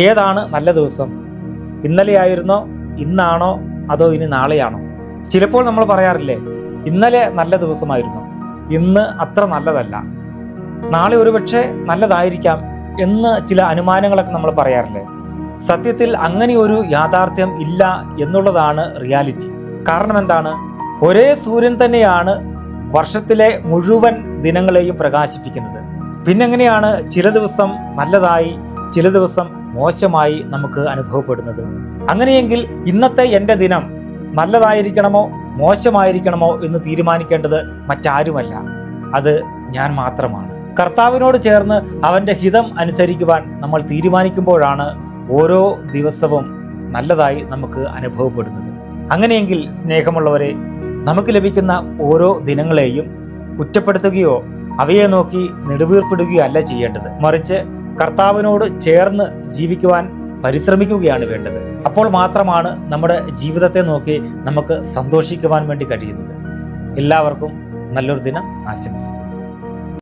ഏതാണ് നല്ല ദിവസം? ഇന്നലെ ആയിരുന്നോ, ഇന്നാണോ, അതോ ഇനി നാളെയാണോ? ചിലപ്പോൾ നമ്മൾ പറയാറില്ലേ, ഇന്നലെ നല്ല ദിവസമായിരുന്നു, ഇന്ന് അത്ര നല്ലതല്ല, നാളെ ഒരുപക്ഷെ നല്ലതായിരിക്കാം എന്ന് ചില അനുമാനങ്ങളൊക്കെ നമ്മൾ പറയാറില്ലേ? സത്യത്തിൽ അങ്ങനെ ഒരു യാഥാർത്ഥ്യം ഇല്ല എന്നുള്ളതാണ് റിയാലിറ്റി. കാരണം എന്താണ്? ഒരേ സൂര്യൻ തന്നെയാണ് വർഷത്തിലെ മുഴുവൻ ദിനങ്ങളെയും പ്രകാശിപ്പിക്കുന്നത്. പിന്നെങ്ങനെയാണ് ചില ദിവസം നല്ലതായി ചില ദിവസം മോശമായി നമുക്ക് അനുഭവപ്പെടുന്നത്? അങ്ങനെയെങ്കിൽ ഇന്നത്തെ എൻ്റെ ദിനം നല്ലതായിരിക്കണമോ മോശമായിരിക്കണമോ എന്ന് തീരുമാനിക്കേണ്ടത് മറ്റാരുമല്ല, അത് ഞാൻ മാത്രമാണ്. കർത്താവിനോട് ചേർന്ന് അവൻ്റെ ഹിതം അനുസരിക്കുവാൻ നമ്മൾ തീരുമാനിക്കുമ്പോഴാണ് ഓരോ ദിവസവും നല്ലതായി നമുക്ക് അനുഭവപ്പെടുന്നത്. അങ്ങനെയെങ്കിൽ സ്നേഹമുള്ളവരെ, നമുക്ക് ലഭിക്കുന്ന ഓരോ ദിനങ്ങളെയും കുറ്റപ്പെടുത്തുകയോ അവയെ നോക്കി നെടുവീർപ്പിടുകയോ അല്ല ചെയ്യേണ്ടത്. മറിച്ച് കർത്താവിനോട് ചേർന്ന് ജീവിക്കുവാൻ പരിശ്രമിക്കുകയാണ് വേണ്ടത്. അപ്പോൾ മാത്രമാണ് നമ്മുടെ ജീവിതത്തെ നോക്കി നമുക്ക് സന്തോഷിക്കുവാൻ വേണ്ടി കഴിയുന്നത്. എല്ലാവർക്കും നല്ലൊരു ദിനം ആശംസിക്കുന്നു.